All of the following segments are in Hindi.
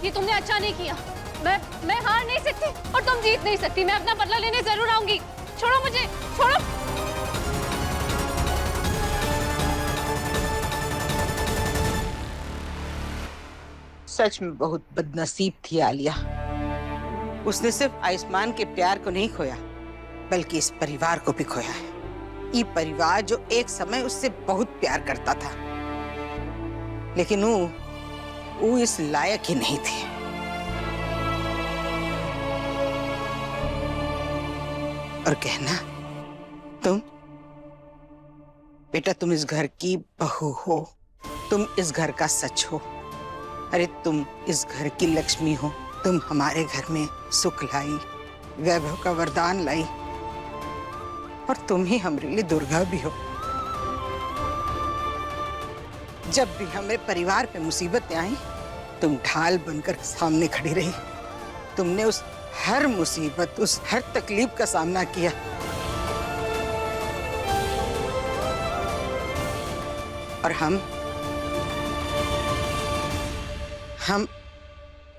ये तुमने अच्छा नहीं किया। मैं हार नहीं सकती और तुम जीत नहीं सकती। मैं अपना बदला लेने जरूर आऊंगी। छोड़ो मुझे, छोड़ो। सच में बहुत बदनसीब थी आलिया। उसने सिर्फ आयुष्मान के प्यार को नहीं खोया, बल्कि इस परिवार को भी खोया है। ये परिवार जो एक समय उससे बहुत प्यार करता था, लेकिन वो इस लायक ही नहीं थी। और कहना, तुम बेटा, तुम इस घर की बहू हो, तुम इस घर का सच हो। अरे तुम इस घर की लक्ष्मी हो। तुम हमारे घर में सुख लाई, वैभव का वरदान लाई, और तुम ही हमारे लिए दुर्गा भी हो। जब भी हमारे परिवार पे मुसीबतें आई, तुम ढाल बनकर सामने खड़ी रही। तुमने उस हर मुसीबत, उस हर तकलीफ का सामना किया। और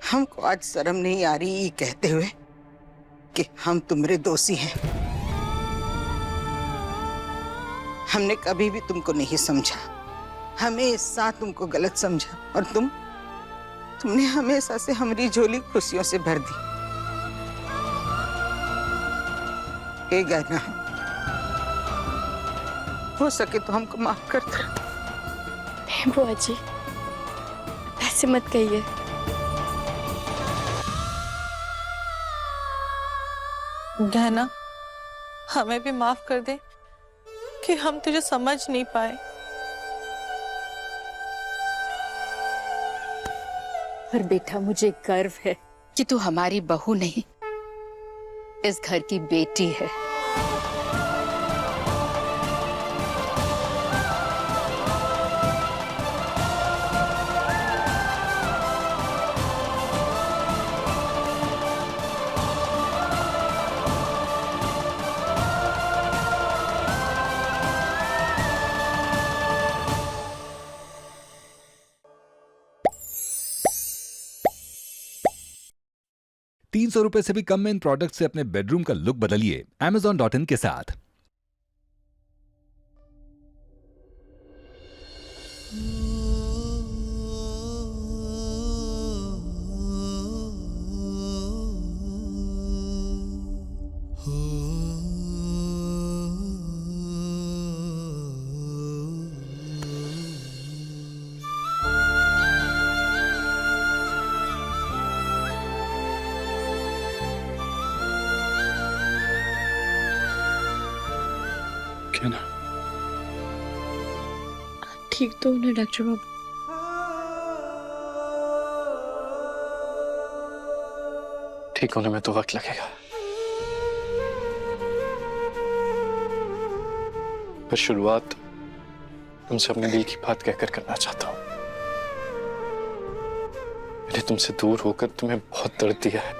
हमको आज शर्म नहीं आ रही ये कहते हुए कि हम तुम्हारे दोषी हैं। हमने कभी भी तुमको नहीं समझा, हमेशा तुमको गलत समझा, और तुमने हमेशा से हमारी झोली खुशियों से भर दी। हे गहना, हो सके तो हमको माफ कर दो। नहीं बुआ जी, ऐसे मत कहिए। गहना, हमें भी माफ कर दे कि हम तुझे समझ नहीं पाए। पर बेटा, मुझे गर्व है कि तू हमारी बहू नहीं, इस घर की बेटी है। ₹300 से भी कम में इन प्रोडक्ट से अपने बेडरूम का लुक बदलिए Amazon.in के साथ। क्या ना? ठीक तो उन्हें डॉक्टर बाबू? ठीक होने में तो वक्त लगेगा, पर शुरुआत तुमसे अपने दिल की बात कहकर करना चाहता हूं। मैंने तुमसे दूर होकर तुम्हें बहुत दर्द दिया है।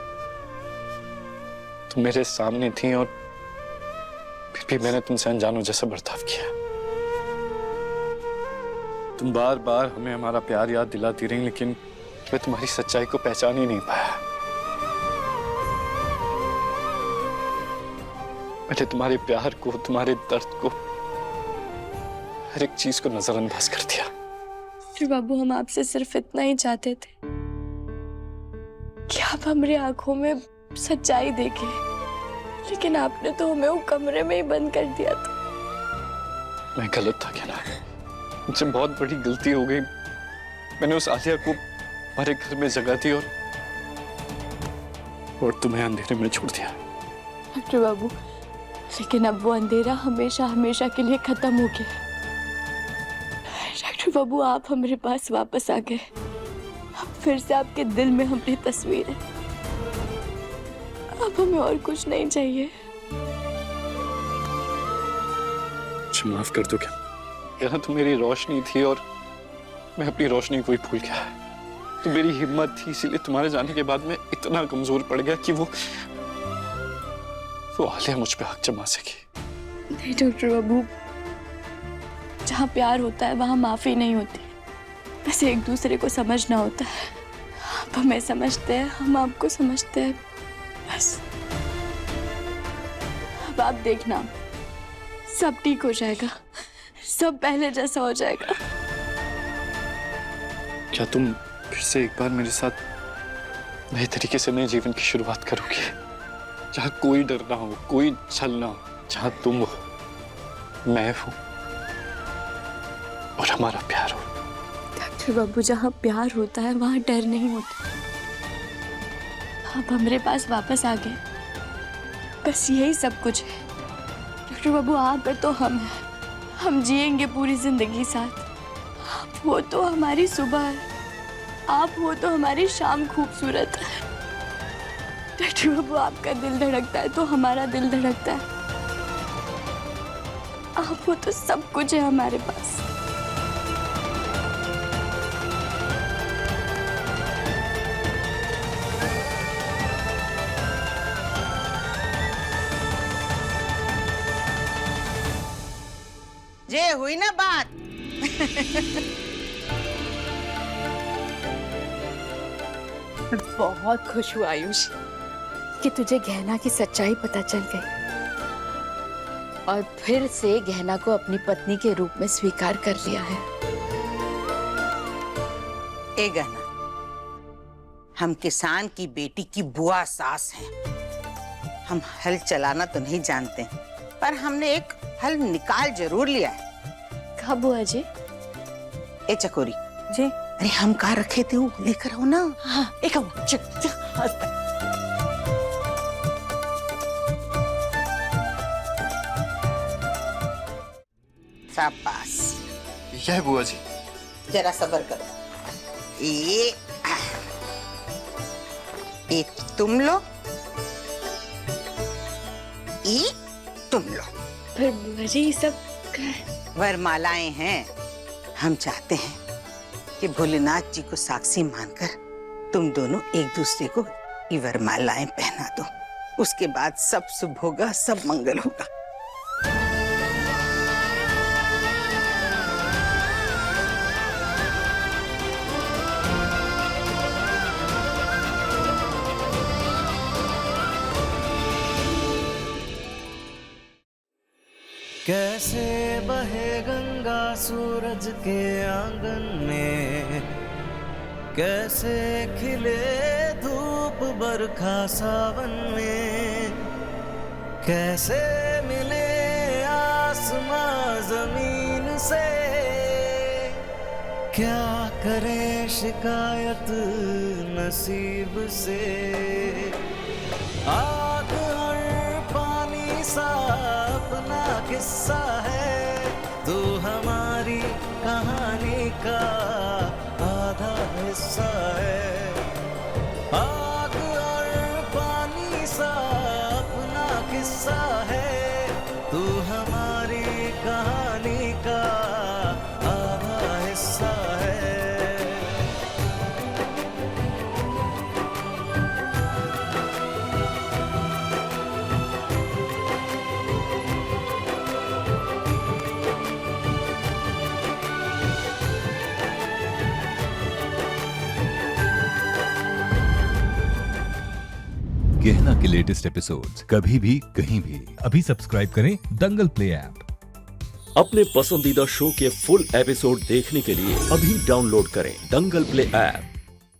तुम मेरे सामने थी और फिर भी मैंने तुमसे अनजानों जैसा बर्ताव किया। तुम बार बार हमें हमारा प्यार याद दिलाती रही, लेकिन मैं तुम्हारी सच्चाई को पहचान ही नहीं पाया। मैंने तुम्हारे प्यार को, तुम्हारे दर्द को, हर एक चीज को नजरअंदाज कर दिया। डॉक्टर बाबू, हम आपसे सिर्फ इतना ही चाहते थे कि आप हमारी आंखों में सच्चाई देखें, लेकिन आपने तो हमें वो कमरे में ही बंद कर दिया था। मैं गलत था क्या ना? मुझसे बहुत बड़ी गलती हो गई। मैंने उस आलिया को हमारे घर में जगह दी और तुम्हें अंधेरे में छोड़ दिया। डॉक्टर बाबू, लेकिन अब वो अंधेरा हमेशा हमेशा के लिए खत्म हो गया। डॉक्टर बाबू, आप हमारे पास वापस आ गए। अब फिर से आपके दिल में हमारी तस्वीर है। अब हमें और कुछ नहीं चाहिए। मुझे माफ कर दो क्या? यहाँ तुम मेरी रोशनी थी और मैं अपनी रोशनी को ही भूल गया। तुम मेरी हिम्मत थी, इसीलिए तुम्हारे जाने के बाद मैं इतना कमजोर पड़ गया कि वो आलिया मुझ पे हक जमा सकी। नहीं डॉक्टर बाबू, जहाँ प्यार होता है वहाँ माफी नहीं होती, बस एक दूसरे को समझना होता है। आप हमें समझते हैं, हम आपको समझते हैं, बस। अब आप देखना, सब ठीक हो जाएगा, सब पहले जैसा हो जाएगा। क्या तुम फिर से एक बार मेरे साथ नए तरीके से नए जीवन की शुरुआत करोगे, जहाँ कोई डर ना हो, कोई छल ना हो, जहाँ तुम हो, मैं हूं और हमारा प्यार हो? डॉक्टर बाबू, जहाँ प्यार होता है वहाँ डर नहीं होता। आप हमारे पास वापस आ गए, बस यही सब कुछ है। डॉक्टर बाबू, आप है तो हम हैं, हम जिएंगे पूरी जिंदगी साथ। आप हो तो हमारी सुबह है, आप हो तो हमारी शाम खूबसूरत है। डॉक्टर बाबू, आपका दिल धड़कता है तो हमारा दिल धड़कता है। आप हो तो सब कुछ है हमारे पास। जे हुई ना बात। बहुत खुश हुआ आयुष कि तुझे गहना की सच्चाई पता चल गई और फिर से गहना को अपनी पत्नी के रूप में स्वीकार कर लिया है। ए गहना, हम किसान की बेटी की बुआ सास हैं। हम हल चलाना तो नहीं जानते, पर हमने एक हल निकाल जरूर लिया है। कहाँ बुआ जी? ए चकोरी जी। अरे हम कहाँ रखे थे वो लेकर आओ ना। हाँ, एक शाबाश, क्या है बुआ जी? जरा सब्र करो। ये तुम लो, ये तुम लो। फिर बुआ जी, ये सब वरमालाएं हैं। हम चाहते हैं कि भोलेनाथ जी को साक्षी मानकर तुम दोनों एक दूसरे को ये वरमालाएं पहना दो। उसके बाद सब शुभ होगा, सब मंगल होगा। कैसे बहे गंगा सूरज के आंगन में, कैसे खिले धूप बरखा सावन में, कैसे मिले आसमां जमीन से, क्या करे शिकायत नसीब से। आग और पानी सा अपना किस्सा है, तू हमारी कहानी का आधा हिस्सा है। आग और पानी सा अपना किस्सा है, तू हमारी कहानी का आधा हिस्सा है। गहना के लेटेस्ट एपिसोड्स कभी भी कहीं भी अभी सब्सक्राइब करें दंगल प्ले ऐप। अपने पसंदीदा शो के फुल एपिसोड देखने के लिए अभी डाउनलोड करें दंगल प्ले ऐप।